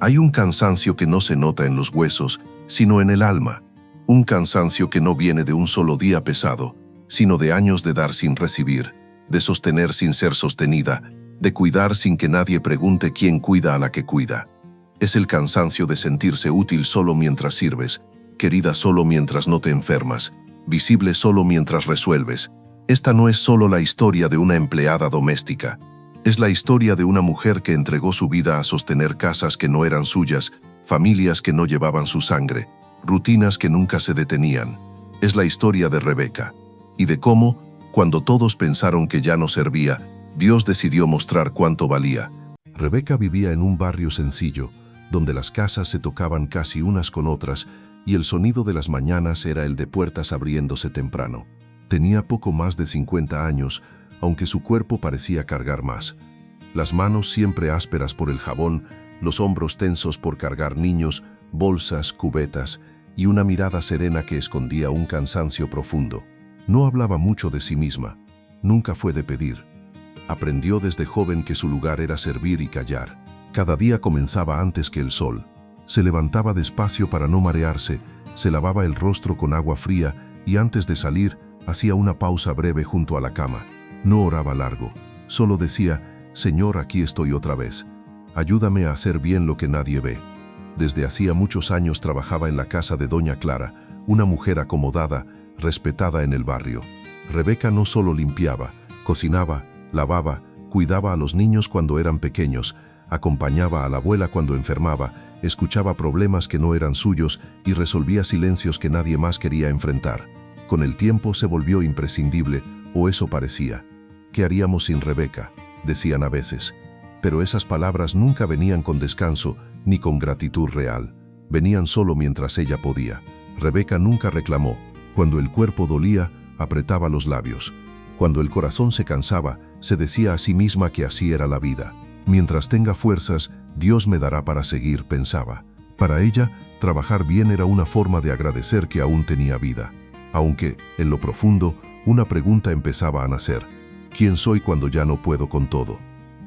Hay un cansancio que no se nota en los huesos, sino en el alma. Un cansancio que no viene de un solo día pesado, sino de años de dar sin recibir, de sostener sin ser sostenida, de cuidar sin que nadie pregunte quién cuida a la que cuida. Es el cansancio de sentirse útil solo mientras sirves, querida solo mientras no te enfermas, visible solo mientras resuelves. Esta no es solo la historia de una empleada doméstica. Es la historia de una mujer que entregó su vida a sostener casas que no eran suyas, familias que no llevaban su sangre, rutinas que nunca se detenían. Es la historia de Rebeca, y de cómo, cuando todos pensaron que ya no servía, Dios decidió mostrar cuánto valía. Rebeca vivía en un barrio sencillo, donde las casas se tocaban casi unas con otras, y el sonido de las mañanas era el de puertas abriéndose temprano. Tenía poco más de 50 años, aunque su cuerpo parecía cargar más. Las manos siempre ásperas por el jabón, los hombros tensos por cargar niños, bolsas, cubetas, y una mirada serena que escondía un cansancio profundo. No hablaba mucho de sí misma, nunca fue de pedir. Aprendió desde joven que su lugar era servir y callar. Cada día comenzaba antes que el sol. Se levantaba despacio para no marearse, se lavaba el rostro con agua fría y antes de salir hacía una pausa breve junto a la cama. No oraba largo, solo decía: Señor, aquí estoy otra vez. Ayúdame a hacer bien lo que nadie ve. Desde hacía muchos años trabajaba en la casa de Doña Clara, una mujer acomodada, respetada en el barrio. Rebeca no solo limpiaba, cocinaba, lavaba, cuidaba a los niños cuando eran pequeños, acompañaba a la abuela cuando enfermaba, escuchaba problemas que no eran suyos y resolvía silencios que nadie más quería enfrentar. Con el tiempo se volvió imprescindible, o eso parecía. ¿Qué haríamos sin Rebeca?, decían a veces. Pero esas palabras nunca venían con descanso ni con gratitud real. Venían solo mientras ella podía. Rebeca nunca reclamó. Cuando el cuerpo dolía, apretaba los labios. Cuando el corazón se cansaba, se decía a sí misma que así era la vida. Mientras tenga fuerzas, Dios me dará para seguir, pensaba. Para ella, trabajar bien era una forma de agradecer que aún tenía vida. Aunque, en lo profundo, una pregunta empezaba a nacer: ¿quién soy cuando ya no puedo con todo?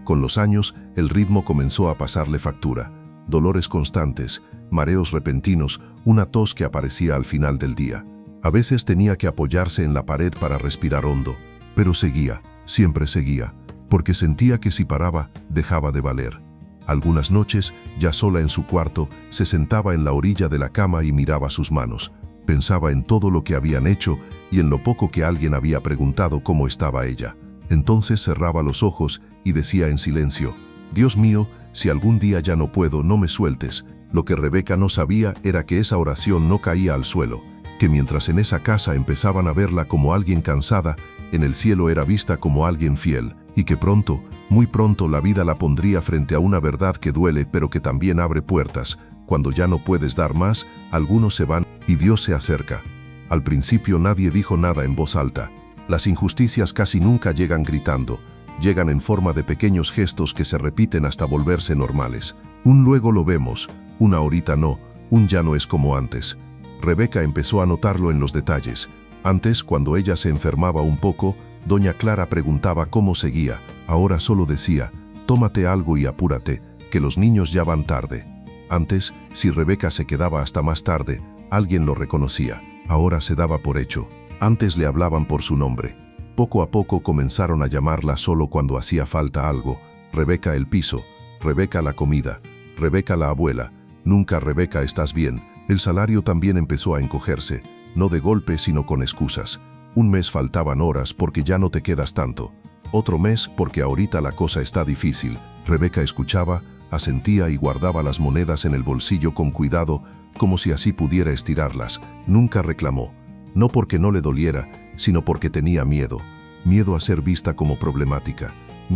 Con los años, el ritmo comenzó a pasarle factura. Dolores constantes, mareos repentinos, una tos que aparecía al final del día. A veces tenía que apoyarse en la pared para respirar hondo, pero seguía, siempre seguía, porque sentía que si paraba, dejaba de valer. Algunas noches, ya sola en su cuarto, se sentaba en la orilla de la cama y miraba sus manos. Pensaba en todo lo que habían hecho y en lo poco que alguien había preguntado cómo estaba ella. Entonces cerraba los ojos y decía en silencio: Dios mío, si algún día ya no puedo, no me sueltes. Lo que Rebeca no sabía era que esa oración no caía al suelo, que mientras en esa casa empezaban a verla como alguien cansada, en el cielo era vista como alguien fiel, y que pronto, muy pronto la vida la pondría frente a una verdad que duele pero que también abre puertas. Cuando ya no puedes dar más, algunos se van y Dios se acerca. Al principio nadie dijo nada en voz alta. Las injusticias casi nunca llegan gritando, llegan en forma de pequeños gestos que se repiten hasta volverse normales. Un luego lo vemos, un ahorita no, un ya no es como antes. Rebeca empezó a notarlo en los detalles. Antes, cuando ella se enfermaba un poco, Doña Clara preguntaba cómo seguía. Ahora solo decía: tómate algo y apúrate, que los niños ya van tarde. Antes, si Rebeca se quedaba hasta más tarde, alguien lo reconocía. Ahora se daba por hecho. Antes le hablaban por su nombre. Poco a poco comenzaron a llamarla solo cuando hacía falta algo. Rebeca el piso, Rebeca la comida, Rebeca la abuela. Nunca Rebeca estás bien. El salario también empezó a encogerse, no de golpe sino con excusas. Un mes faltaban horas porque ya no te quedas tanto. Otro mes porque ahorita la cosa está difícil. Rebeca escuchaba, asentía y guardaba las monedas en el bolsillo con cuidado, como si así pudiera estirarlas. Nunca reclamó. No porque no le doliera, sino porque tenía miedo. Miedo a ser vista como problemática.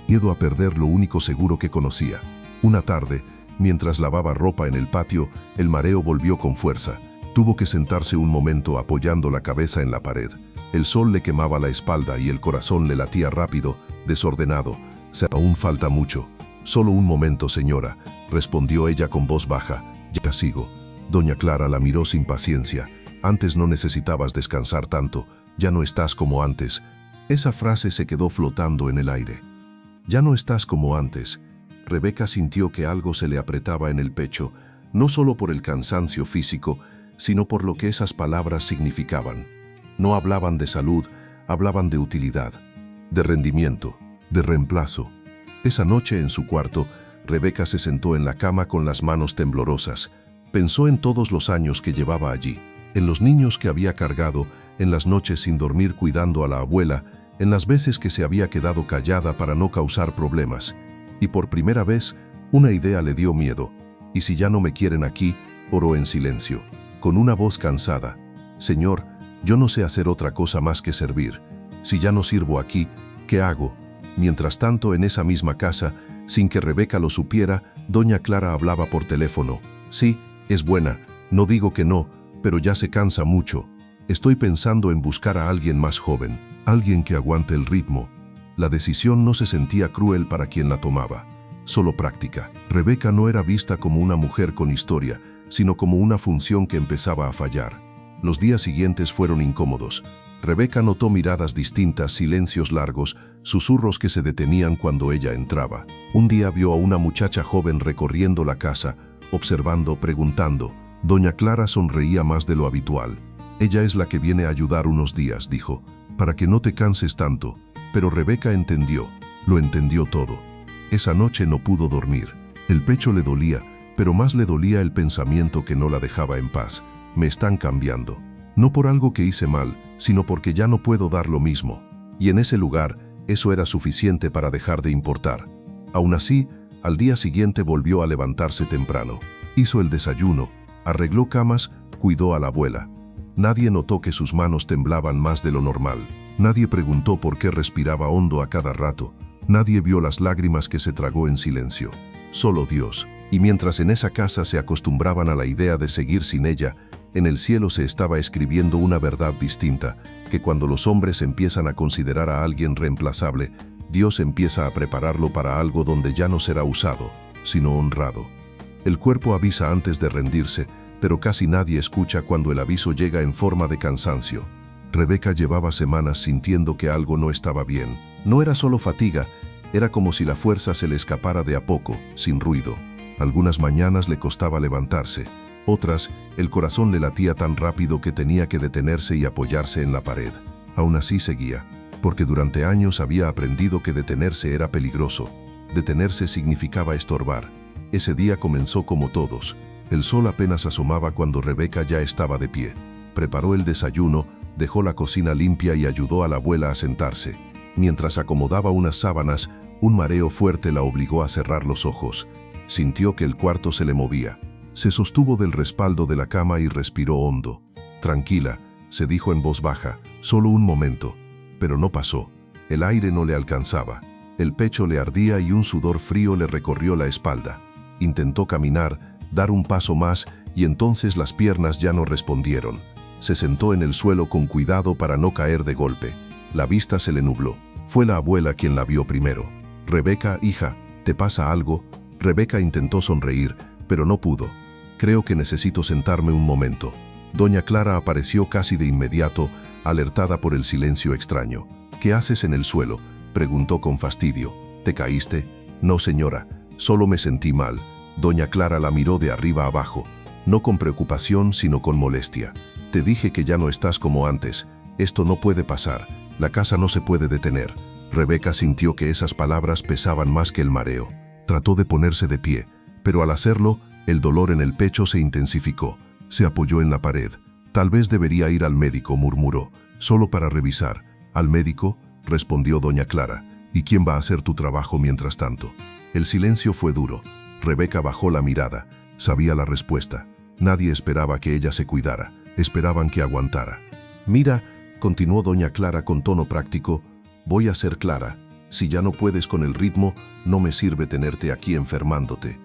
Miedo a perder lo único seguro que conocía. Una tarde, mientras lavaba ropa en el patio, el mareo volvió con fuerza. Tuvo que sentarse un momento apoyando la cabeza en la pared. El sol le quemaba la espalda y el corazón le latía rápido, desordenado. Aún falta mucho. Solo un momento, señora, respondió ella con voz baja. Ya sigo. Doña Clara la miró sin paciencia. Antes no necesitabas descansar tanto, ya no estás como antes. Esa frase se quedó flotando en el aire. Ya no estás como antes. Rebeca sintió que algo se le apretaba en el pecho, no solo por el cansancio físico, sino por lo que esas palabras significaban. No hablaban de salud, hablaban de utilidad, de rendimiento, de reemplazo. Esa noche en su cuarto, Rebeca se sentó en la cama con las manos temblorosas. Pensó en todos los años que llevaba allí, en los niños que había cargado, en las noches sin dormir cuidando a la abuela, en las veces que se había quedado callada para no causar problemas. Y por primera vez, una idea le dio miedo. ¿Y si ya no me quieren aquí? Oró en silencio, con una voz cansada. Señor, yo no sé hacer otra cosa más que servir. Si ya no sirvo aquí, ¿qué hago? Mientras tanto, en esa misma casa, sin que Rebeca lo supiera, doña Clara hablaba por teléfono. Sí, es buena, no digo que no, pero ya se cansa mucho. Estoy pensando en buscar a alguien más joven, alguien que aguante el ritmo. La decisión no se sentía cruel para quien la tomaba, solo práctica. Rebeca no era vista como una mujer con historia, sino como una función que empezaba a fallar. Los días siguientes fueron incómodos. Rebeca notó miradas distintas, silencios largos, susurros que se detenían cuando ella entraba. Un día vio a una muchacha joven recorriendo la casa, observando, preguntando. Doña Clara sonreía más de lo habitual. Ella es la que viene a ayudar unos días, dijo, para que no te canses tanto. Pero Rebeca entendió, lo entendió todo. Esa noche no pudo dormir. El pecho le dolía, pero más le dolía el pensamiento que no la dejaba en paz. Me están cambiando. No por algo que hice mal, sino porque ya no puedo dar lo mismo. Y en ese lugar, eso era suficiente para dejar de importar. Aún así, al día siguiente volvió a levantarse temprano. Hizo el desayuno, arregló camas, cuidó a la abuela. Nadie notó que sus manos temblaban más de lo normal. Nadie preguntó por qué respiraba hondo a cada rato. Nadie vio las lágrimas que se tragó en silencio. Solo Dios. Y mientras en esa casa se acostumbraban a la idea de seguir sin ella, en el cielo se estaba escribiendo una verdad distinta, que cuando los hombres empiezan a considerar a alguien reemplazable, Dios empieza a prepararlo para algo donde ya no será usado, sino honrado. El cuerpo avisa antes de rendirse, pero casi nadie escucha cuando el aviso llega en forma de cansancio. Rebeca llevaba semanas sintiendo que algo no estaba bien. No era solo fatiga, era como si la fuerza se le escapara de a poco, sin ruido. Algunas mañanas le costaba levantarse, otras, el corazón le latía tan rápido que tenía que detenerse y apoyarse en la pared. Aún así seguía, porque durante años había aprendido que detenerse era peligroso. Detenerse significaba estorbar. Ese día comenzó como todos. El sol apenas asomaba cuando Rebeca ya estaba de pie. Preparó el desayuno, dejó la cocina limpia y ayudó a la abuela a sentarse. Mientras acomodaba unas sábanas, un mareo fuerte la obligó a cerrar los ojos. Sintió que el cuarto se le movía. Se sostuvo del respaldo de la cama y respiró hondo. Tranquila, se dijo en voz baja, solo un momento. Pero no pasó. El aire no le alcanzaba. El pecho le ardía y un sudor frío le recorrió la espalda. Intentó caminar, dar un paso más y entonces las piernas ya no respondieron. Se sentó en el suelo con cuidado para no caer de golpe. La vista se le nubló. Fue la abuela quien la vio primero. Rebeca, hija, ¿te pasa algo? Rebeca intentó sonreír, pero no pudo. Creo que necesito sentarme un momento. Doña Clara apareció casi de inmediato, alertada por el silencio extraño. ¿Qué haces en el suelo?, preguntó con fastidio. ¿Te caíste? No, señora, solo me sentí mal. Doña Clara la miró de arriba abajo, no con preocupación sino con molestia. Te dije que ya no estás como antes. Esto no puede pasar. La casa no se puede detener. Rebeca sintió que esas palabras pesaban más que el mareo. Trató de ponerse de pie, pero al hacerlo, el dolor en el pecho se intensificó. Se apoyó en la pared. Tal vez debería ir al médico, murmuró, solo para revisar. ¿Al médico?, respondió doña Clara. ¿Y quién va a hacer tu trabajo mientras tanto? El silencio fue duro. Rebeca bajó la mirada. Sabía la respuesta. Nadie esperaba que ella se cuidara. Esperaban que aguantara. Mira, continuó doña Clara con tono práctico, voy a ser clara. Si ya no puedes con el ritmo, no me sirve tenerte aquí enfermándote.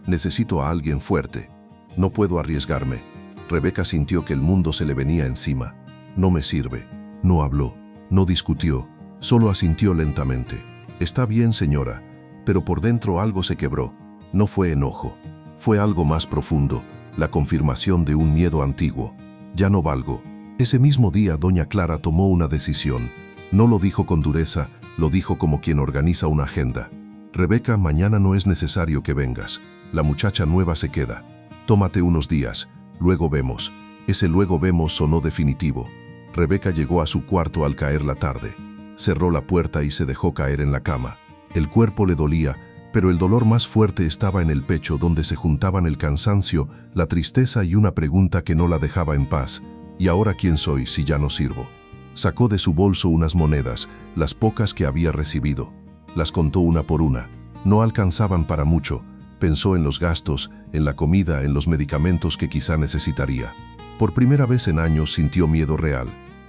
Necesito a alguien fuerte. No puedo arriesgarme. Rebeca sintió que el mundo se le venía encima. No me sirve. No habló, no discutió, solo asintió lentamente. Está bien, señora, pero por dentro algo se quebró. No fue enojo, fue algo más profundo, la confirmación de un miedo antiguo. Ya no valgo. Ese mismo día doña Clara tomó una decisión. No lo dijo con dureza, lo dijo como quien organiza una agenda. Rebeca, mañana no es necesario que vengas. La muchacha nueva se queda. Tómate unos días, luego vemos. Ese luego vemos sonó definitivo. Rebeca llegó a su cuarto al caer la tarde. Cerró la puerta y se dejó caer en la cama. El cuerpo le dolía, pero el dolor más fuerte estaba en el pecho, donde se juntaban el cansancio, la tristeza y una pregunta que no la dejaba en paz. ¿Y ahora quién soy si ya no sirvo? Sacó de su bolso unas monedas, las pocas que había recibido. Las contó una por una. No alcanzaban para mucho. Pensó en los gastos, en la comida, en los medicamentos que quizá necesitaría. Por primera vez en años sintió miedo real.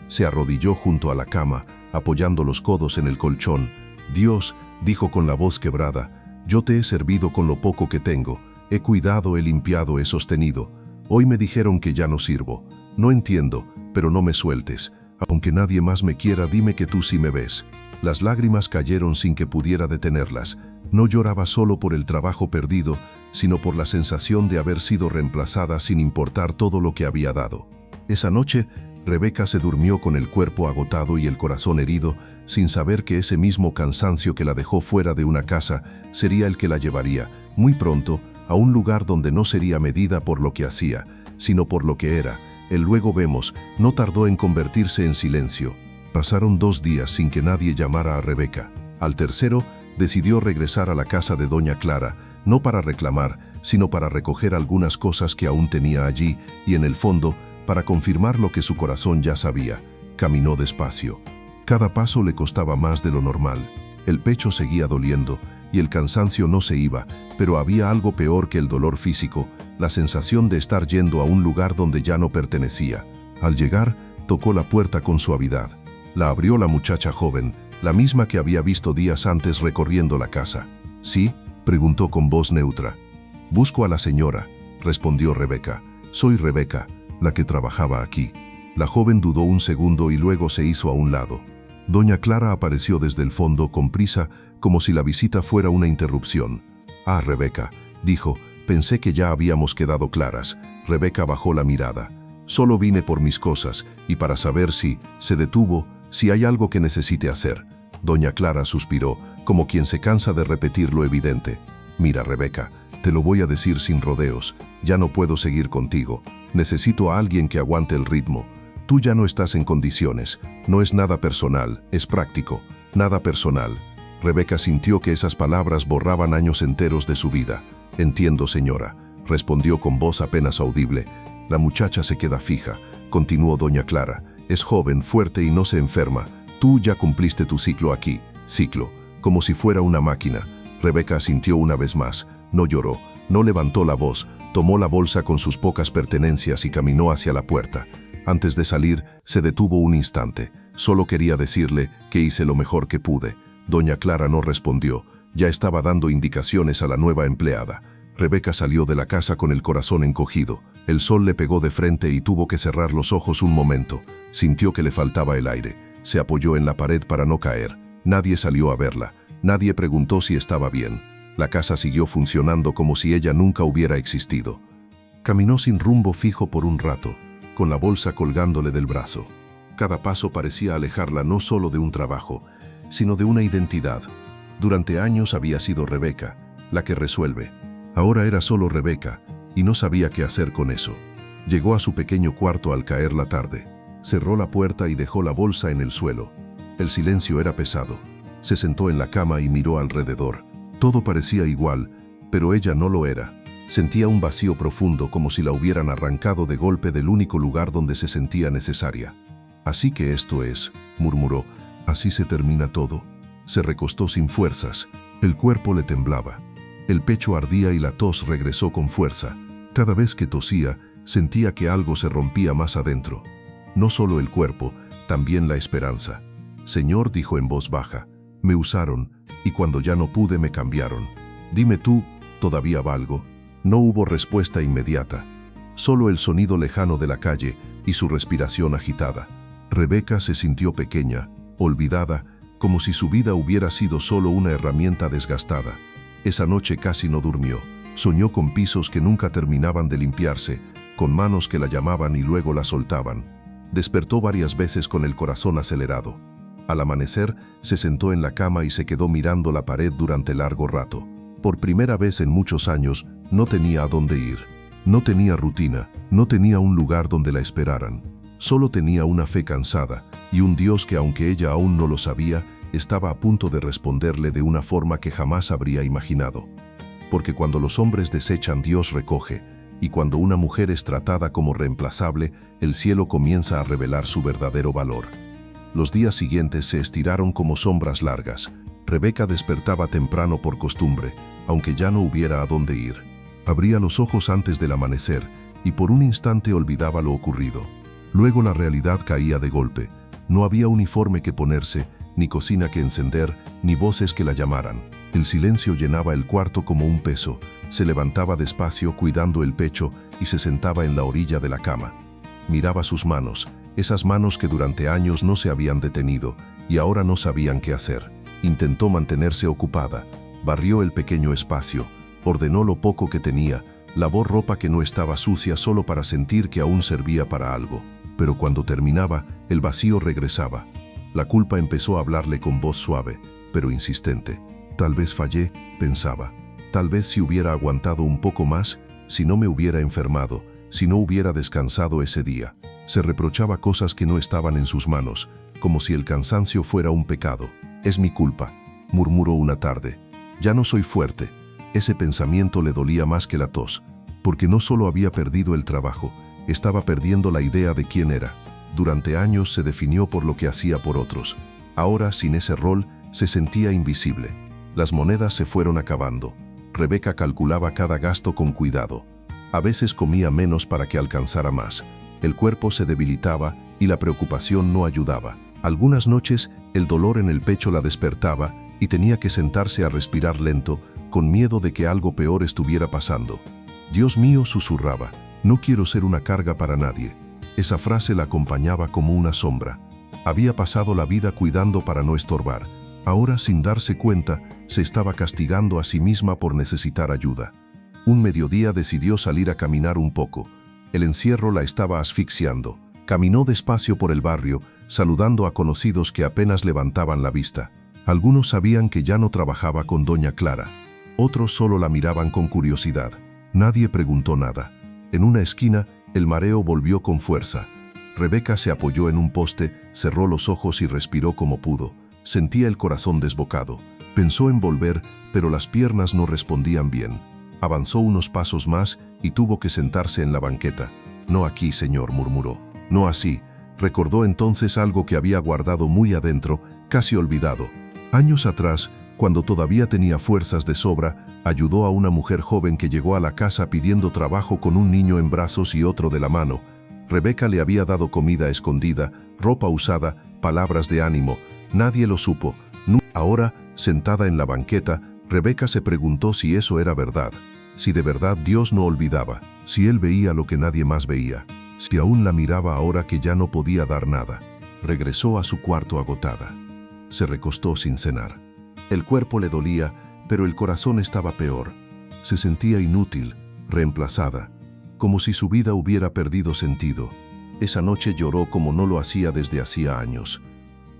Se arrodilló junto a la cama, apoyando los codos en el colchón. Dios, dijo con la voz quebrada, yo te he servido con lo poco que tengo. He cuidado, he limpiado, he sostenido. Hoy me dijeron que ya no sirvo. No entiendo, pero no me sueltes. Aunque nadie más me quiera, dime que tú sí me ves. Las lágrimas cayeron sin que pudiera detenerlas. No lloraba solo por el trabajo perdido, sino por la sensación de haber sido reemplazada sin importar todo lo que había dado. Esa noche, Rebeca se durmió con el cuerpo agotado y el corazón herido, sin saber que ese mismo cansancio que la dejó fuera de una casa sería el que la llevaría, muy pronto, a un lugar donde no sería medida por lo que hacía, sino por lo que era. El luego vemos no tardó en convertirse en silencio. Pasaron 2 días sin que nadie llamara a Rebeca. Al tercero, decidió regresar a la casa de doña Clara, no para reclamar, sino para recoger algunas cosas que aún tenía allí y, en el fondo, para confirmar lo que su corazón ya sabía. Caminó despacio. Cada paso le costaba más de lo normal. El pecho seguía doliendo y el cansancio no se iba, pero había algo peor que el dolor físico, la sensación de estar yendo a un lugar donde ya no pertenecía. Al llegar, tocó la puerta con suavidad. La abrió la muchacha joven, la misma que había visto días antes recorriendo la casa. ¿Sí?, preguntó con voz neutra. «Busco a la señora», respondió Rebeca. «Soy Rebeca, la que trabajaba aquí». La joven dudó un segundo y luego se hizo a un lado. Doña Clara apareció desde el fondo con prisa, como si la visita fuera una interrupción. «Ah, Rebeca», dijo, «pensé que ya habíamos quedado claras». Rebeca bajó la mirada. «Solo vine por mis cosas y para saber si», se detuvo, «si hay algo que necesite hacer». Doña Clara suspiró, como quien se cansa de repetir lo evidente. «Mira, Rebeca, te lo voy a decir sin rodeos. Ya no puedo seguir contigo. Necesito a alguien que aguante el ritmo. Tú ya no estás en condiciones. No es nada personal, es práctico. Nada personal». Rebeca sintió que esas palabras borraban años enteros de su vida. «Entiendo, señora», respondió con voz apenas audible. «La muchacha se queda fija», continuó doña Clara. «Es joven, fuerte y no se enferma. Tú ya cumpliste tu ciclo aquí». Ciclo, como si fuera una máquina. Rebeca asintió una vez más. No lloró, no levantó la voz, tomó la bolsa con sus pocas pertenencias y caminó hacia la puerta. Antes de salir, se detuvo un instante. Solo quería decirle que hice lo mejor que pude. Doña Clara no respondió. Ya estaba dando indicaciones a la nueva empleada. Rebeca salió de la casa con el corazón encogido. El sol le pegó de frente y tuvo que cerrar los ojos un momento. Sintió que le faltaba el aire. Se apoyó en la pared para no caer. Nadie salió a verla. Nadie preguntó si estaba bien. La casa siguió funcionando como si ella nunca hubiera existido. Caminó sin rumbo fijo por un rato, con la bolsa colgándole del brazo. Cada paso parecía alejarla no solo de un trabajo, sino de una identidad. Durante años había sido Rebeca, la que resuelve. Ahora era solo Rebeca, y no sabía qué hacer con eso. Llegó a su pequeño cuarto al caer la tarde. Cerró la puerta y dejó la bolsa en el suelo. El silencio era pesado. Se sentó en la cama y miró alrededor. Todo parecía igual, pero ella no lo era. Sentía un vacío profundo, como si la hubieran arrancado de golpe del único lugar donde se sentía necesaria. «Así que esto es», murmuró, «así se termina todo». Se recostó sin fuerzas. El cuerpo le temblaba. El pecho ardía y la tos regresó con fuerza. Cada vez que tosía, sentía que algo se rompía más adentro. No solo el cuerpo, también la esperanza. «Señor», dijo en voz baja, «me usaron, y cuando ya no pude me cambiaron. Dime tú, ¿todavía valgo?». No hubo respuesta inmediata, solo el sonido lejano de la calle y su respiración agitada. Rebeca se sintió pequeña, olvidada, como si su vida hubiera sido solo una herramienta desgastada. Esa noche casi no durmió. Soñó con pisos que nunca terminaban de limpiarse, con manos que la llamaban y luego la soltaban. Despertó varias veces con el corazón acelerado. Al amanecer, se sentó en la cama y se quedó mirando la pared durante largo rato. Por primera vez en muchos años, no tenía a dónde ir. No tenía rutina, no tenía un lugar donde la esperaran. Solo tenía una fe cansada y un Dios que, aunque ella aún no lo sabía, estaba a punto de responderle de una forma que jamás habría imaginado. Porque cuando los hombres desechan, Dios recoge, y cuando una mujer es tratada como reemplazable, el cielo comienza a revelar su verdadero valor. Los días siguientes se estiraron como sombras largas. Rebeca despertaba temprano por costumbre, aunque ya no hubiera a dónde ir. Abría los ojos antes del amanecer y por un instante olvidaba lo ocurrido. Luego la realidad caía de golpe. No había uniforme que ponerse, ni cocina que encender, ni voces que la llamaran. El silencio llenaba el cuarto como un peso. Se levantaba despacio cuidando el pecho y se sentaba en la orilla de la cama. Miraba sus manos, esas manos que durante años no se habían detenido y ahora no sabían qué hacer. Intentó mantenerse ocupada, barrió el pequeño espacio, ordenó lo poco que tenía, lavó ropa que no estaba sucia solo para sentir que aún servía para algo. Pero cuando terminaba, el vacío regresaba. La culpa empezó a hablarle con voz suave, pero insistente. Tal vez fallé, pensaba. Tal vez si hubiera aguantado un poco más, si no me hubiera enfermado, si no hubiera descansado ese día. Se reprochaba cosas que no estaban en sus manos, como si el cansancio fuera un pecado. Es mi culpa, murmuró una tarde. Ya no soy fuerte. Ese pensamiento le dolía más que la tos, porque no solo había perdido el trabajo, estaba perdiendo la idea de quién era. Durante años se definió por lo que hacía por otros. Ahora, sin ese rol, se sentía invisible. Las monedas se fueron acabando. Rebeca calculaba cada gasto con cuidado. A veces comía menos para que alcanzara más. El cuerpo se debilitaba y la preocupación no ayudaba. Algunas noches, el dolor en el pecho la despertaba y tenía que sentarse a respirar lento, con miedo de que algo peor estuviera pasando. Dios mío, susurraba, no quiero ser una carga para nadie. Esa frase la acompañaba como una sombra. Había pasado la vida cuidando para no estorbar. Ahora, sin darse cuenta, se estaba castigando a sí misma por necesitar ayuda. Un mediodía decidió salir a caminar un poco. El encierro la estaba asfixiando. Caminó despacio por el barrio, saludando a conocidos que apenas levantaban la vista. Algunos sabían que ya no trabajaba con doña Clara. Otros solo la miraban con curiosidad. Nadie preguntó nada. En una esquina, el mareo volvió con fuerza. Rebeca se apoyó en un poste, cerró los ojos y respiró como pudo. Sentía el corazón desbocado. Pensó en volver, pero las piernas no respondían bien. Avanzó unos pasos más y tuvo que sentarse en la banqueta. No aquí, señor, murmuró. No así. Recordó entonces algo que había guardado muy adentro, casi olvidado. Años atrás, cuando todavía tenía fuerzas de sobra, ayudó a una mujer joven que llegó a la casa pidiendo trabajo con un niño en brazos y otro de la mano. Rebeca le había dado comida escondida, ropa usada, palabras de ánimo. Nadie lo supo. Ahora, sentada en la banqueta, Rebeca se preguntó si eso era verdad. Si de verdad Dios no olvidaba, si él veía lo que nadie más veía, si aún la miraba ahora que ya no podía dar nada. Regresó a su cuarto agotada. Se recostó sin cenar. El cuerpo le dolía, pero el corazón estaba peor. Se sentía inútil, reemplazada, como si su vida hubiera perdido sentido. Esa noche lloró como no lo hacía desde hacía años.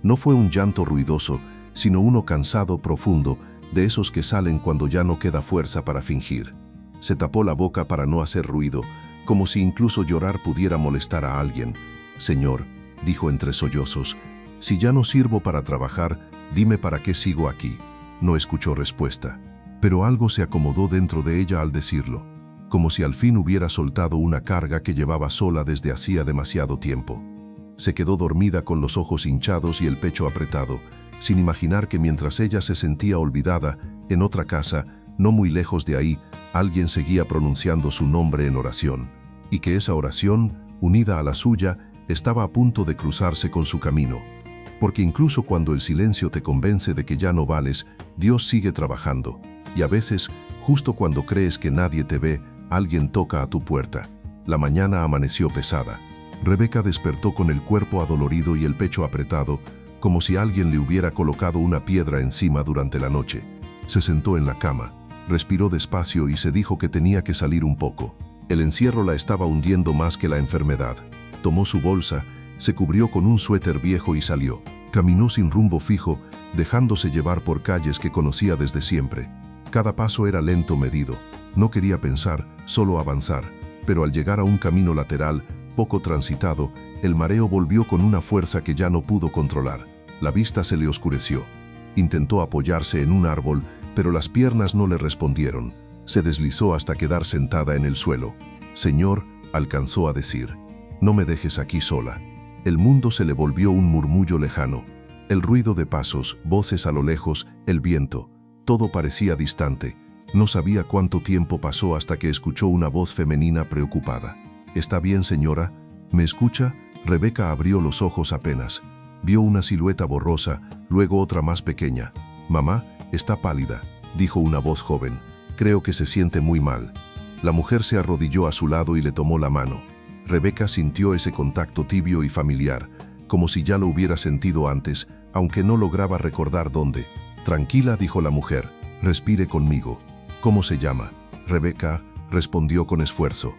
No fue un llanto ruidoso, sino uno cansado, profundo, de esos que salen cuando ya no queda fuerza para fingir. Se tapó la boca para no hacer ruido, como si incluso llorar pudiera molestar a alguien. Señor, dijo entre sollozos, si ya no sirvo para trabajar, dime para qué sigo aquí. No escuchó respuesta, pero algo se acomodó dentro de ella al decirlo, como si al fin hubiera soltado una carga que llevaba sola desde hacía demasiado tiempo. Se quedó dormida con los ojos hinchados y el pecho apretado, sin imaginar que mientras ella se sentía olvidada, en otra casa, no muy lejos de ahí, alguien seguía pronunciando su nombre en oración, y que esa oración, unida a la suya, estaba a punto de cruzarse con su camino. Porque incluso cuando el silencio te convence de que ya no vales, Dios sigue trabajando, y a veces, justo cuando crees que nadie te ve, alguien toca a tu puerta. La mañana amaneció pesada. Rebeca despertó con el cuerpo adolorido y el pecho apretado, como si alguien le hubiera colocado una piedra encima durante la noche. Se sentó en la cama, respiró despacio y se dijo que tenía que salir un poco. El encierro la estaba hundiendo más que la enfermedad. Tomó su bolsa, se cubrió con un suéter viejo y salió. Caminó sin rumbo fijo, dejándose llevar por calles que conocía desde siempre. Cada paso era lento, medido. No quería pensar, solo avanzar. Pero al llegar a un camino lateral, poco transitado, el mareo volvió con una fuerza que ya no pudo controlar. La vista se le oscureció. Intentó apoyarse en un árbol, pero las piernas no le respondieron. Se deslizó hasta quedar sentada en el suelo. «Señor», alcanzó a decir, «no me dejes aquí sola». El mundo se le volvió un murmullo lejano. El ruido de pasos, voces a lo lejos, el viento. Todo parecía distante. No sabía cuánto tiempo pasó hasta que escuchó una voz femenina preocupada. «¿Está bien, señora? ¿Me escucha?». Rebeca abrió los ojos apenas. Vio una silueta borrosa, luego otra más pequeña. «Mamá, está pálida», dijo una voz joven. «Creo que se siente muy mal». La mujer se arrodilló a su lado y le tomó la mano. Rebeca sintió ese contacto tibio y familiar, como si ya lo hubiera sentido antes, aunque no lograba recordar dónde. «Tranquila», dijo la mujer, «respire conmigo». «¿Cómo se llama?». «Rebeca», respondió con esfuerzo.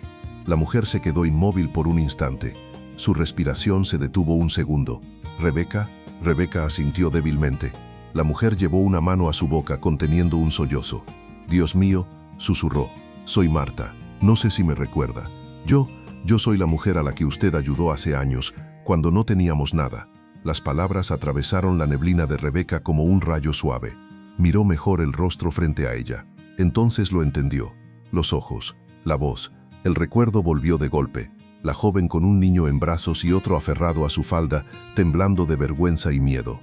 La mujer se quedó inmóvil por un instante. Su respiración se detuvo un segundo. «¿Rebeca?». Rebeca asintió débilmente. La mujer llevó una mano a su boca conteniendo un sollozo. «Dios mío», susurró, «soy Marta. No sé si me recuerda. Yo soy la mujer a la que usted ayudó hace años, cuando no teníamos nada». Las palabras atravesaron la neblina de Rebeca como un rayo suave. Miró mejor el rostro frente a ella. Entonces lo entendió. Los ojos, la voz, el recuerdo volvió de golpe. La joven con un niño en brazos y otro aferrado a su falda, temblando de vergüenza y miedo.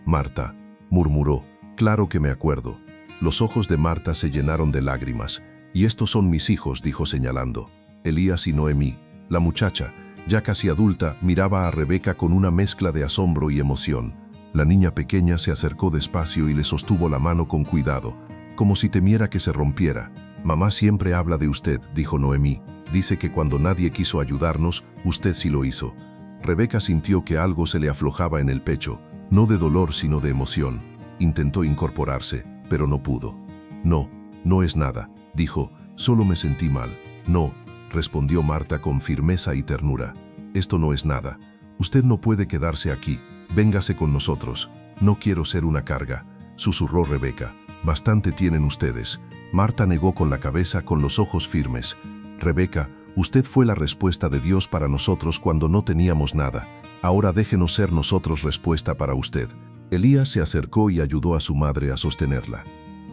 «Marta», murmuró, «claro que me acuerdo». Los ojos de Marta se llenaron de lágrimas. «Y estos son mis hijos», dijo señalando. Elías y Noemí. La muchacha, ya casi adulta, miraba a Rebeca con una mezcla de asombro y emoción. La niña pequeña se acercó despacio y le sostuvo la mano con cuidado, como si temiera que se rompiera. «Mamá siempre habla de usted», dijo Noemí. «Dice que cuando nadie quiso ayudarnos, usted sí lo hizo». Rebeca sintió que algo se le aflojaba en el pecho, no de dolor sino de emoción. Intentó incorporarse, pero no pudo. No es nada», dijo, «solo me sentí mal». «No», respondió Marta con firmeza y ternura. «Esto no es nada. Usted no puede quedarse aquí. Véngase con nosotros». «No quiero ser una carga», susurró Rebeca. «Bastante tienen ustedes». Marta negó con la cabeza, con los ojos firmes. «Rebeca, usted fue la respuesta de Dios para nosotros cuando no teníamos nada. Ahora déjenos ser nosotros respuesta para usted». Elías se acercó y ayudó a su madre a sostenerla.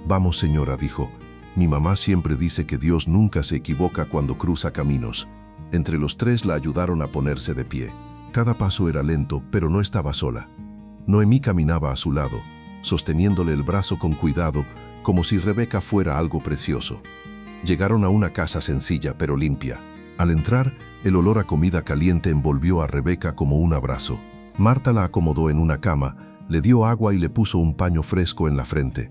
«Vamos, señora», dijo. «Mi mamá siempre dice que Dios nunca se equivoca cuando cruza caminos». Entre los tres la ayudaron a ponerse de pie. Cada paso era lento, pero no estaba sola. Noemí caminaba a su lado, sosteniéndole el brazo con cuidado, como si Rebeca fuera algo precioso. Llegaron a una casa sencilla pero limpia. Al entrar, el olor a comida caliente envolvió a Rebeca como un abrazo. Marta la acomodó en una cama, le dio agua y le puso un paño fresco en la frente.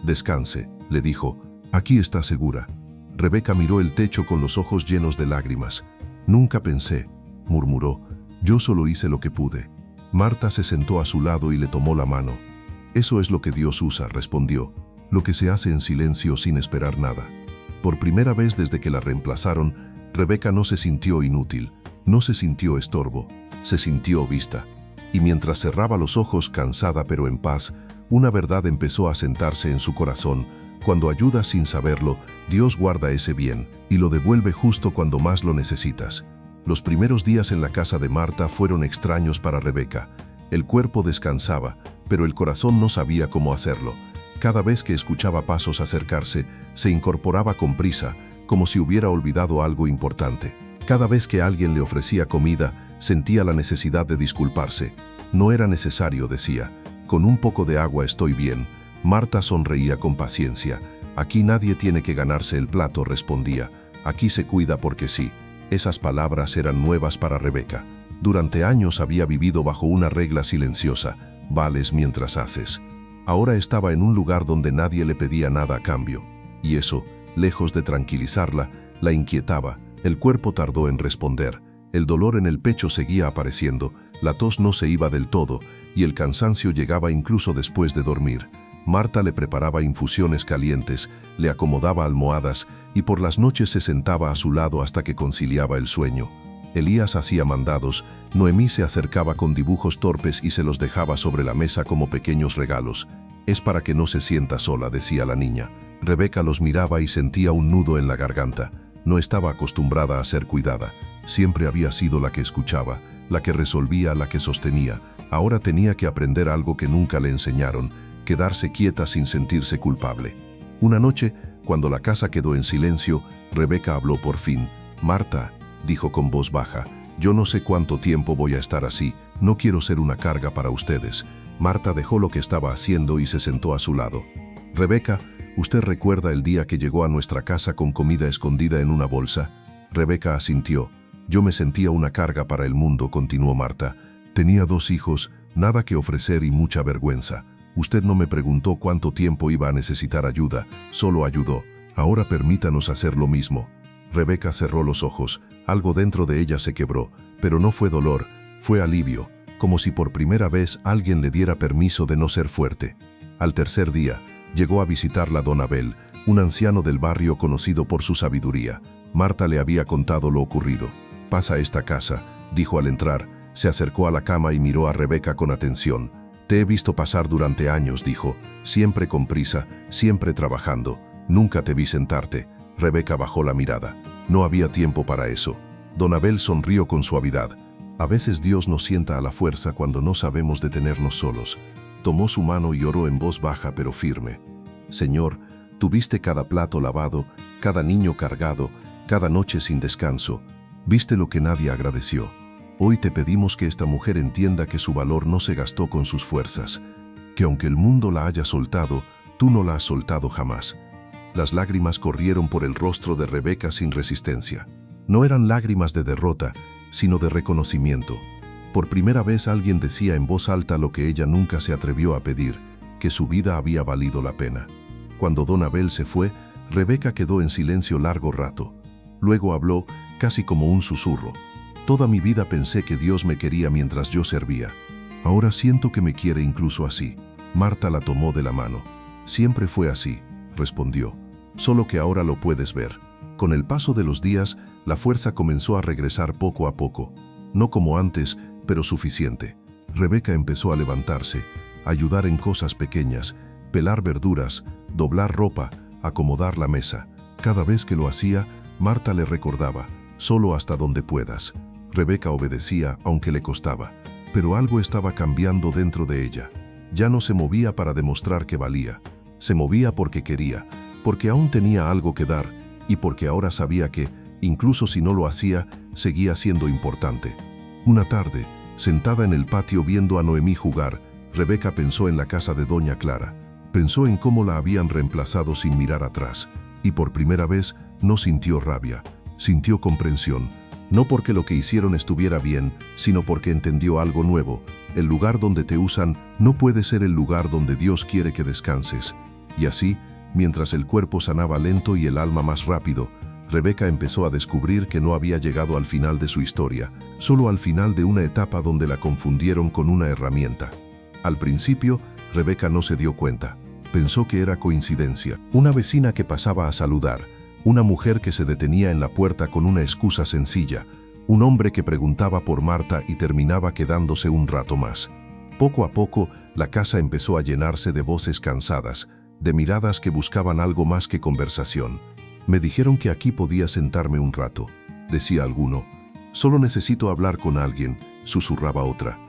«Descanse», le dijo, «aquí está segura». Rebeca miró el techo con los ojos llenos de lágrimas. «Nunca pensé», murmuró, «yo solo hice lo que pude». Marta se sentó a su lado y le tomó la mano. «Eso es lo que Dios usa», respondió, «lo que se hace en silencio sin esperar nada». Por primera vez desde que la reemplazaron, Rebeca no se sintió inútil, no se sintió estorbo, se sintió vista. Y mientras cerraba los ojos, cansada pero en paz, una verdad empezó a sentarse en su corazón. Cuando ayudas sin saberlo, Dios guarda ese bien y lo devuelve justo cuando más lo necesitas. Los primeros días en la casa de Marta fueron extraños para Rebeca. El cuerpo descansaba, pero el corazón no sabía cómo hacerlo. Cada vez que escuchaba pasos acercarse, se incorporaba con prisa, como si hubiera olvidado algo importante. Cada vez que alguien le ofrecía comida, sentía la necesidad de disculparse. «No era necesario», decía. «Con un poco de agua estoy bien». Marta sonreía con paciencia. «Aquí nadie tiene que ganarse el plato», respondía. «Aquí se cuida porque sí». Esas palabras eran nuevas para Rebeca. Durante años había vivido bajo una regla silenciosa: vales mientras haces. Ahora estaba en un lugar donde nadie le pedía nada a cambio. Y eso, lejos de tranquilizarla, la inquietaba. El cuerpo tardó en responder. El dolor en el pecho seguía apareciendo, la tos no se iba del todo, y el cansancio llegaba incluso después de dormir. Marta le preparaba infusiones calientes, le acomodaba almohadas, y por las noches se sentaba a su lado hasta que conciliaba el sueño. Elías hacía mandados, Noemí se acercaba con dibujos torpes y se los dejaba sobre la mesa como pequeños regalos. «Es para que no se sienta sola», decía la niña. Rebeca los miraba y sentía un nudo en la garganta. No estaba acostumbrada a ser cuidada. Siempre había sido la que escuchaba, la que resolvía, la que sostenía. Ahora tenía que aprender algo que nunca le enseñaron: quedarse quieta sin sentirse culpable. Una noche, cuando la casa quedó en silencio, Rebeca habló por fin. «Marta», dijo con voz baja, «yo no sé cuánto tiempo voy a estar así. No quiero ser una carga para ustedes». Marta dejó lo que estaba haciendo y se sentó a su lado. «Rebeca, ¿usted recuerda el día que llegó a nuestra casa con comida escondida en una bolsa?» Rebeca asintió. «Yo me sentía una carga para el mundo», continuó Marta. «Tenía 2 hijos, nada que ofrecer y mucha vergüenza. Usted no me preguntó cuánto tiempo iba a necesitar ayuda, solo ayudó. Ahora permítanos hacer lo mismo». Rebeca cerró los ojos. Algo dentro de ella se quebró, pero no fue dolor, fue alivio, como si por primera vez alguien le diera permiso de no ser fuerte. Al tercer día, llegó a visitarla don Abel, un anciano del barrio conocido por su sabiduría. Marta le había contado lo ocurrido. «Pasa a esta casa», dijo al entrar. Se acercó a la cama y miró a Rebeca con atención. «Te he visto pasar durante años», dijo, «siempre con prisa, siempre trabajando. Nunca te vi sentarte». Rebeca bajó la mirada. No había tiempo para eso. Don Abel sonrió con suavidad. «A veces Dios nos sienta a la fuerza cuando no sabemos detenernos solos». Tomó su mano y oró en voz baja pero firme. «Señor, tú viste cada plato lavado, cada niño cargado, cada noche sin descanso. Viste lo que nadie agradeció. Hoy te pedimos que esta mujer entienda que su valor no se gastó con sus fuerzas, que aunque el mundo la haya soltado, tú no la has soltado jamás». Las lágrimas corrieron por el rostro de Rebeca sin resistencia. No eran lágrimas de derrota, sino de reconocimiento. Por primera vez alguien decía en voz alta lo que ella nunca se atrevió a pedir, que su vida había valido la pena. Cuando don Abel se fue, Rebeca quedó en silencio largo rato. Luego habló, casi como un susurro. «Toda mi vida pensé que Dios me quería mientras yo servía. Ahora siento que me quiere incluso así». Marta la tomó de la mano. «Siempre fue así», respondió, «solo que ahora lo puedes ver». Con el paso de los días, la fuerza comenzó a regresar poco a poco. No como antes, pero suficiente. Rebeca empezó a levantarse, a ayudar en cosas pequeñas, pelar verduras, doblar ropa, acomodar la mesa. Cada vez que lo hacía, Marta le recordaba: «Solo hasta donde puedas». Rebeca obedecía, aunque le costaba. Pero algo estaba cambiando dentro de ella. Ya no se movía para demostrar que valía. Se movía porque quería, porque aún tenía algo que dar y porque ahora sabía que, incluso si no lo hacía, seguía siendo importante. Una tarde, sentada en el patio viendo a Noemí jugar, Rebeca pensó en la casa de doña Clara. Pensó en cómo la habían reemplazado sin mirar atrás, y por primera vez no sintió rabia, sintió comprensión. No porque lo que hicieron estuviera bien, sino porque entendió algo nuevo. El lugar donde te usan no puede ser el lugar donde Dios quiere que descanses. Y así, mientras el cuerpo sanaba lento y el alma más rápido, Rebeca empezó a descubrir que no había llegado al final de su historia, solo al final de una etapa donde la confundieron con una herramienta. Al principio, Rebeca no se dio cuenta. Pensó que era coincidencia. Una vecina que pasaba a saludar, una mujer que se detenía en la puerta con una excusa sencilla, un hombre que preguntaba por Marta y terminaba quedándose un rato más. Poco a poco, la casa empezó a llenarse de voces cansadas, de miradas que buscaban algo más que conversación. «Me dijeron que aquí podía sentarme un rato», decía alguno. «Solo necesito hablar con alguien», susurraba otra.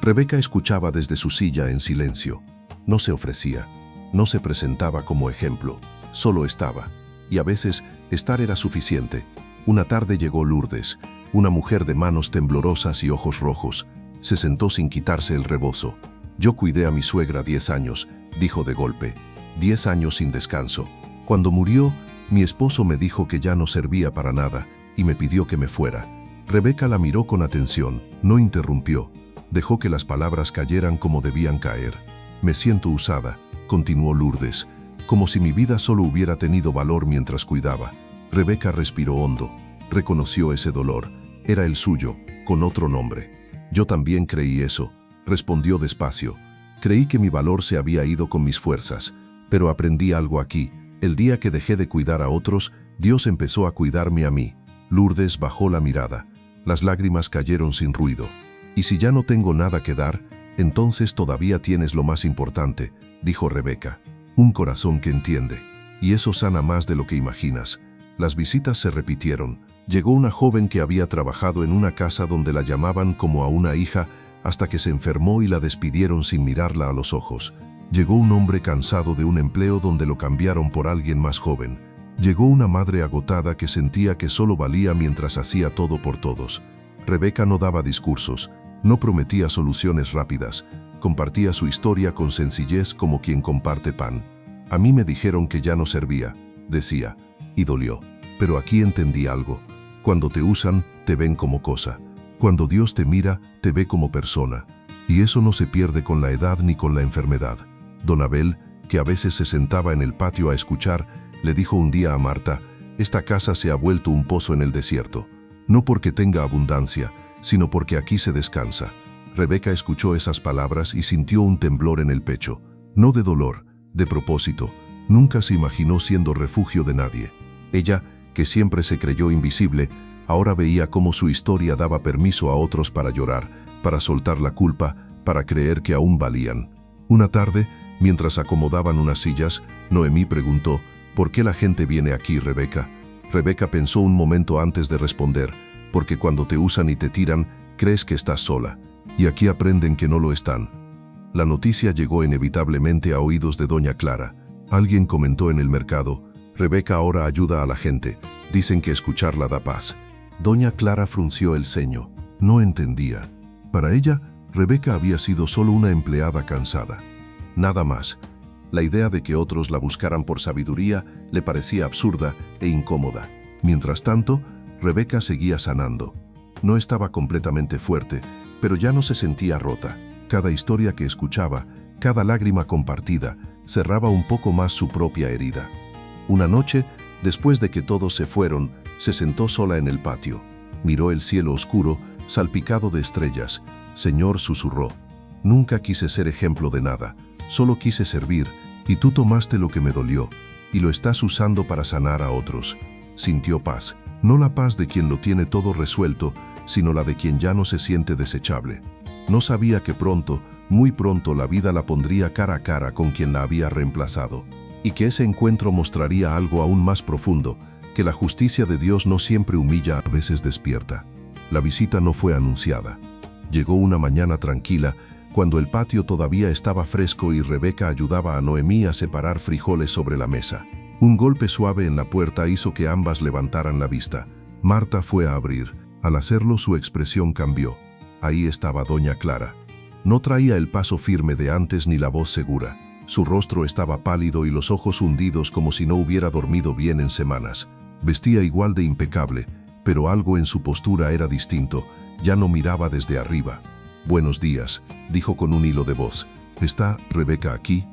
Rebeca escuchaba desde su silla en silencio. No se ofrecía, no se presentaba como ejemplo, solo estaba. Y a veces, estar era suficiente. Una tarde llegó Lourdes, una mujer de manos temblorosas y ojos rojos. Se sentó sin quitarse el rebozo. «Yo cuidé a mi suegra 10 años», dijo de golpe. 10 años sin descanso. Cuando murió, mi esposo me dijo que ya no servía para nada y me pidió que me fuera. Rebeca la miró con atención, no interrumpió. Dejó que las palabras cayeran como debían caer. «Me siento usada», continuó Lourdes, «como si mi vida solo hubiera tenido valor mientras cuidaba». Rebeca respiró hondo. Reconoció ese dolor. Era el suyo, con otro nombre. «Yo también creí eso», respondió despacio. «Creí que mi valor se había ido con mis fuerzas. Pero aprendí algo aquí. El día que dejé de cuidar a otros, Dios empezó a cuidarme a mí». Lourdes bajó la mirada. Las lágrimas cayeron sin ruido. «Y si ya no tengo nada que dar, entonces todavía tienes lo más importante», dijo Rebeca. «Un corazón que entiende. Y eso sana más de lo que imaginas». Las visitas se repitieron. Llegó una joven que había trabajado en una casa donde la llamaban como a una hija hasta que se enfermó y la despidieron sin mirarla a los ojos. Llegó un hombre cansado de un empleo donde lo cambiaron por alguien más joven. Llegó una madre agotada que sentía que solo valía mientras hacía todo por todos. Rebeca no daba discursos, no prometía soluciones rápidas, compartía su historia con sencillez como quien comparte pan. «A mí me dijeron que ya no servía», decía, y dolió. «Pero aquí entendí algo. Cuando te usan, te ven como cosa. Cuando Dios te mira, te ve como persona. Y eso no se pierde con la edad ni con la enfermedad». Don Abel, que a veces se sentaba en el patio a escuchar, le dijo un día a Marta: «Esta casa se ha vuelto un pozo en el desierto. No porque tenga abundancia, sino porque aquí se descansa». Rebeca escuchó esas palabras y sintió un temblor en el pecho. No de dolor, de propósito. Nunca se imaginó siendo refugio de nadie. Ella, que siempre se creyó invisible, ahora veía cómo su historia daba permiso a otros para llorar, para soltar la culpa, para creer que aún valían. Una tarde, mientras acomodaban unas sillas, Noemí preguntó: «¿Por qué la gente viene aquí, Rebeca?». Rebeca pensó un momento antes de responder: «Porque cuando te usan y te tiran, crees que estás sola. Y aquí aprenden que no lo están». La noticia llegó inevitablemente a oídos de doña Clara. Alguien comentó en el mercado: «Rebeca ahora ayuda a la gente. Dicen que escucharla da paz». Doña Clara frunció el ceño. No entendía. Para ella, Rebeca había sido solo una empleada cansada. Nada más. La idea de que otros la buscaran por sabiduría le parecía absurda e incómoda. Mientras tanto, Rebeca seguía sanando. No estaba completamente fuerte, pero ya no se sentía rota. Cada historia que escuchaba, cada lágrima compartida, cerraba un poco más su propia herida. Una noche, después de que todos se fueron, se sentó sola en el patio. Miró el cielo oscuro, salpicado de estrellas. «Señor», susurró, «nunca quise ser ejemplo de nada. Solo quise servir, y tú tomaste lo que me dolió, y lo estás usando para sanar a otros». Sintió paz, no la paz de quien lo tiene todo resuelto, sino la de quien ya no se siente desechable. No sabía que pronto, muy pronto, la vida la pondría cara a cara con quien la había reemplazado, y que ese encuentro mostraría algo aún más profundo, que la justicia de Dios no siempre humilla, a veces despierta. La visita no fue anunciada. Llegó una mañana tranquila, cuando el patio todavía estaba fresco y Rebeca ayudaba a Noemí a separar frijoles sobre la mesa. Un golpe suave en la puerta hizo que ambas levantaran la vista. Marta fue a abrir. Al hacerlo, su expresión cambió. Ahí estaba doña Clara. No traía el paso firme de antes ni la voz segura. Su rostro estaba pálido y los ojos hundidos como si no hubiera dormido bien en semanas. Vestía igual de impecable, pero algo en su postura era distinto. Ya no miraba desde arriba. «Buenos días», dijo con un hilo de voz. «¿Está Rebeca aquí?».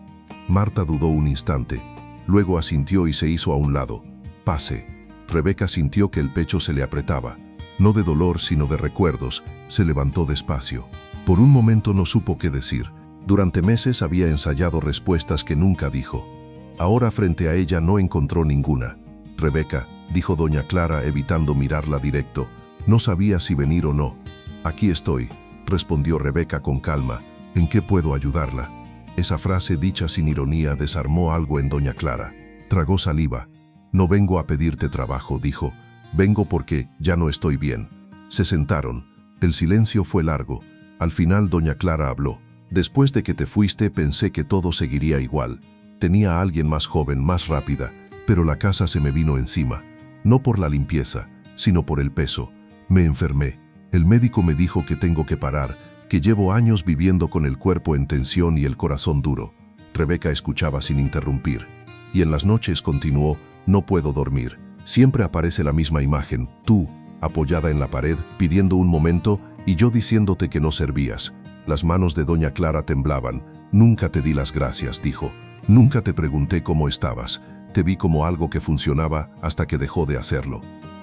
Marta dudó un instante. Luego asintió y se hizo a un lado. «Pase». Rebeca sintió que el pecho se le apretaba. No de dolor, sino de recuerdos. Se levantó despacio. Por un momento no supo qué decir. Durante meses había ensayado respuestas que nunca dijo. Ahora frente a ella no encontró ninguna. «Rebeca», dijo doña Clara evitando mirarla directo. No sabía si venir o no. «Aquí estoy», respondió Rebeca con calma. «¿En qué puedo ayudarla?». Esa frase dicha sin ironía desarmó algo en doña Clara. Tragó saliva. «No vengo a pedirte trabajo», dijo. «Vengo porque ya no estoy bien». Se sentaron. El silencio fue largo. Al final doña Clara habló. «Después de que te fuiste pensé que todo seguiría igual. Tenía a alguien más joven, más rápida, pero la casa se me vino encima. No por la limpieza, sino por el peso. Me enfermé. El médico me dijo que tengo que parar, que llevo años viviendo con el cuerpo en tensión y el corazón duro». Rebeca escuchaba sin interrumpir. «Y en las noches», continuó, «no puedo dormir. Siempre aparece la misma imagen, tú, apoyada en la pared, pidiendo un momento, y yo diciéndote que no servías». Las manos de doña Clara temblaban. «Nunca te di las gracias», dijo. «Nunca te pregunté cómo estabas. Te vi como algo que funcionaba hasta que dejó de hacerlo».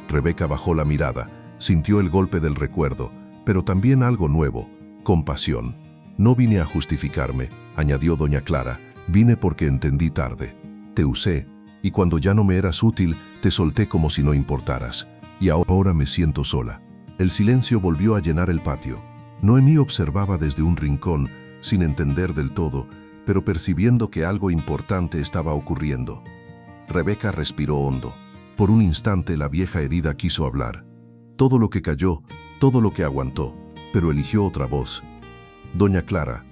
Rebeca bajó la mirada. Sintió el golpe del recuerdo, pero también algo nuevo, compasión. «No vine a justificarme», añadió doña Clara. «Vine porque entendí tarde. Te usé, y cuando ya no me eras útil, te solté como si no importaras. Y ahora me siento sola». El silencio volvió a llenar el patio. Noemí observaba desde un rincón, sin entender del todo, pero percibiendo que algo importante estaba ocurriendo. Rebeca respiró hondo. Por un instante la vieja herida quiso hablar. Todo lo que cayó, todo lo que aguantó, pero eligió otra voz. «Doña Clara»,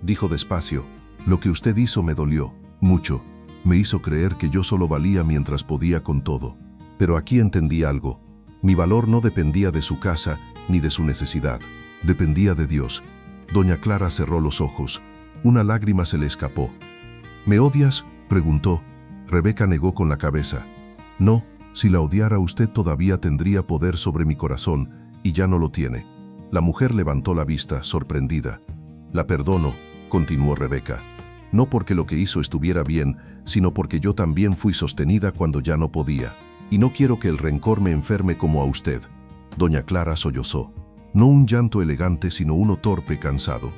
dijo despacio, «lo que usted hizo me dolió, mucho. Me hizo creer que yo solo valía mientras podía con todo. Pero aquí entendí algo. Mi valor no dependía de su casa ni de su necesidad. Dependía de Dios». Doña Clara cerró los ojos. Una lágrima se le escapó. «¿Me odias?», preguntó. Rebeca negó con la cabeza. «No, si la odiara usted todavía tendría poder sobre mi corazón, y ya no lo tiene». La mujer levantó la vista, sorprendida. «La perdono», continuó Rebeca. «No porque lo que hizo estuviera bien, sino porque yo también fui sostenida cuando ya no podía. Y no quiero que el rencor me enferme como a usted». Doña Clara sollozó. No un llanto elegante, sino uno torpe, cansado.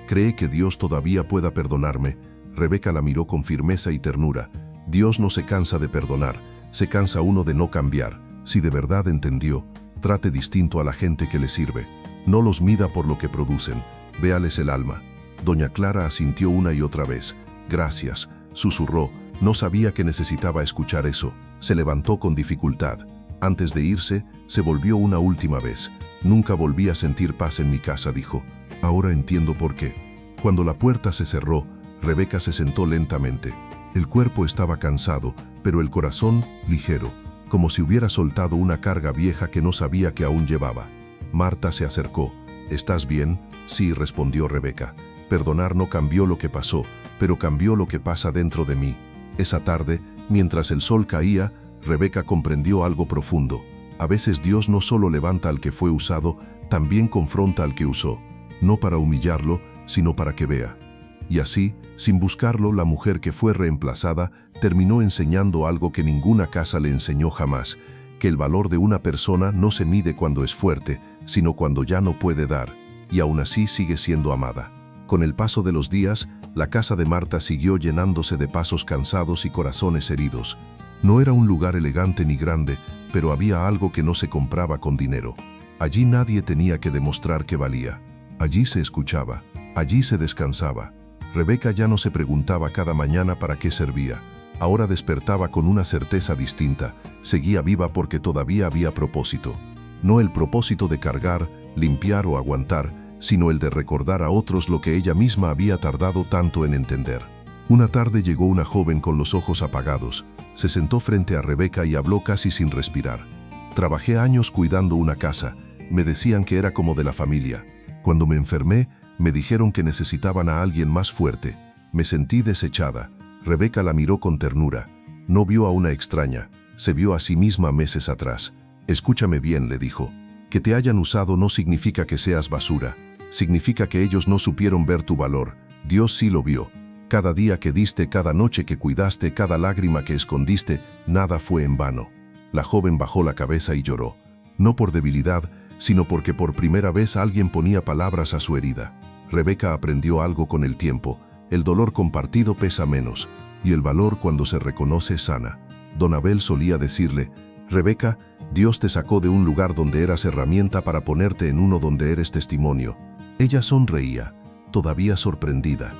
«¿Cree que Dios todavía pueda perdonarme?». Rebeca la miró con firmeza y ternura. «Dios no se cansa de perdonar, se cansa uno de no cambiar. Si de verdad entendió, trate distinto a la gente que le sirve. No los mida por lo que producen, véales el alma». Doña Clara asintió una y otra vez. «Gracias», susurró. No sabía que necesitaba escuchar eso. Se levantó con dificultad. Antes de irse, se volvió una última vez. «Nunca volví a sentir paz en mi casa», dijo. «Ahora entiendo por qué». Cuando la puerta se cerró, Rebeca se sentó lentamente. El cuerpo estaba cansado, pero el corazón ligero, como si hubiera soltado una carga vieja que no sabía que aún llevaba. Marta se acercó. «¿Estás bien?». «Sí», respondió Rebeca. «Perdonar no cambió lo que pasó, pero cambió lo que pasa dentro de mí». Esa tarde, mientras el sol caía, Rebeca comprendió algo profundo. A veces Dios no solo levanta al que fue usado, también confronta al que usó. No para humillarlo, sino para que vea. Y así, sin buscarlo, la mujer que fue reemplazada terminó enseñando algo que ninguna casa le enseñó jamás, que el valor de una persona no se mide cuando es fuerte, sino cuando ya no puede dar, y aún así sigue siendo amada. Con el paso de los días, la casa de Marta siguió llenándose de pasos cansados y corazones heridos. No era un lugar elegante ni grande, pero había algo que no se compraba con dinero. Allí nadie tenía que demostrar que valía. Allí se escuchaba, allí se descansaba. Rebeca ya no se preguntaba cada mañana para qué servía. Ahora despertaba con una certeza distinta. Seguía viva porque todavía había propósito. No el propósito de cargar, limpiar o aguantar, sino el de recordar a otros lo que ella misma había tardado tanto en entender. Una tarde llegó una joven con los ojos apagados. Se sentó frente a Rebeca y habló casi sin respirar. «Trabajé años cuidando una casa. Me decían que era como de la familia. Cuando me enfermé, me dijeron que necesitaban a alguien más fuerte. Me sentí desechada». Rebeca la miró con ternura. No vio a una extraña, se vio a sí misma meses atrás. «Escúchame bien», le dijo. «Que te hayan usado no significa que seas basura. Significa que ellos no supieron ver tu valor. Dios sí lo vio. Cada día que diste, cada noche que cuidaste, cada lágrima que escondiste, nada fue en vano». La joven bajó la cabeza y lloró. No por debilidad, sino porque por primera vez alguien ponía palabras a su herida. Rebeca aprendió algo con el tiempo. El dolor compartido pesa menos, y el valor cuando se reconoce sana. Don Abel solía decirle: «Rebeca, Dios te sacó de un lugar donde eras herramienta para ponerte en uno donde eres testimonio». Ella sonreía, todavía sorprendida.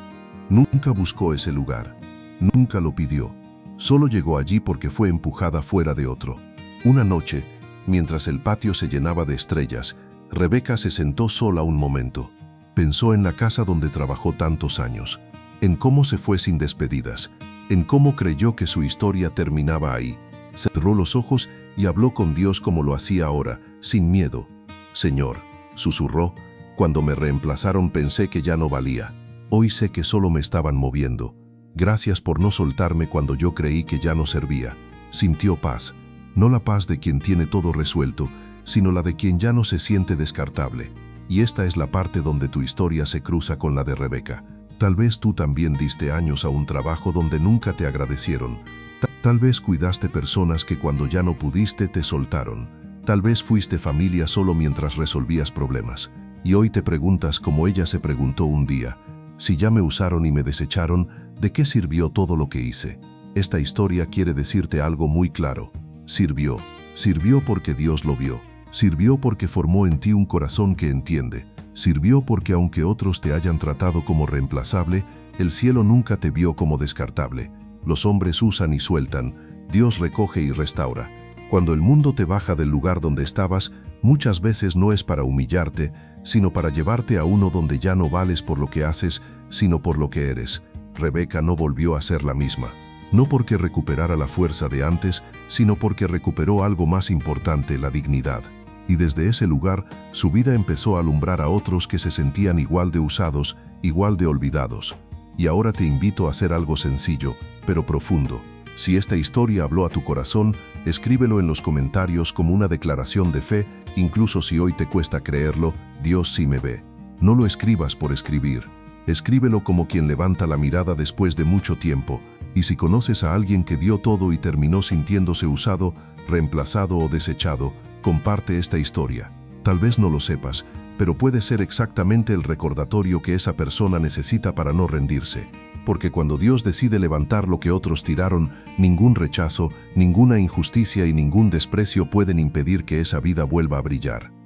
Nunca buscó ese lugar, nunca lo pidió. Solo llegó allí porque fue empujada fuera de otro. Una noche, mientras el patio se llenaba de estrellas, Rebeca se sentó sola un momento. Pensó en la casa donde trabajó tantos años, en cómo se fue sin despedidas, en cómo creyó que su historia terminaba ahí. Cerró los ojos y habló con Dios como lo hacía ahora, sin miedo. «Señor», susurró, «cuando me reemplazaron pensé que ya no valía. Hoy sé que solo me estaban moviendo. Gracias por no soltarme cuando yo creí que ya no servía». Sintió paz, no la paz de quien tiene todo resuelto, sino la de quien ya no se siente descartable. Y esta es la parte donde tu historia se cruza con la de Rebeca. Tal vez tú también diste años a un trabajo donde nunca te agradecieron. Tal vez cuidaste personas que cuando ya no pudiste te soltaron. Tal vez fuiste familia solo mientras resolvías problemas. Y hoy te preguntas como ella se preguntó un día: si ya me usaron y me desecharon, ¿de qué sirvió todo lo que hice? Esta historia quiere decirte algo muy claro. Sirvió porque Dios lo vio. Sirvió porque formó en ti un corazón que entiende. Sirvió porque aunque otros te hayan tratado como reemplazable, el cielo nunca te vio como descartable. Los hombres usan y sueltan, Dios recoge y restaura. Cuando el mundo te baja del lugar donde estabas, muchas veces no es para humillarte, sino para llevarte a uno donde ya no vales por lo que haces, sino por lo que eres. Rebeca no volvió a ser la misma. No porque recuperara la fuerza de antes, sino porque recuperó algo más importante, la dignidad. Y desde ese lugar, su vida empezó a alumbrar a otros que se sentían igual de usados, igual de olvidados. Y ahora te invito a hacer algo sencillo, pero profundo. Si esta historia habló a tu corazón, escríbelo en los comentarios como una declaración de fe, incluso si hoy te cuesta creerlo, Dios sí me ve. No lo escribas por escribir. Escríbelo como quien levanta la mirada después de mucho tiempo. Y si conoces a alguien que dio todo y terminó sintiéndose usado, reemplazado o desechado, comparte esta historia. Tal vez no lo sepas, pero puede ser exactamente el recordatorio que esa persona necesita para no rendirse. Porque cuando Dios decide levantar lo que otros tiraron, ningún rechazo, ninguna injusticia y ningún desprecio pueden impedir que esa vida vuelva a brillar.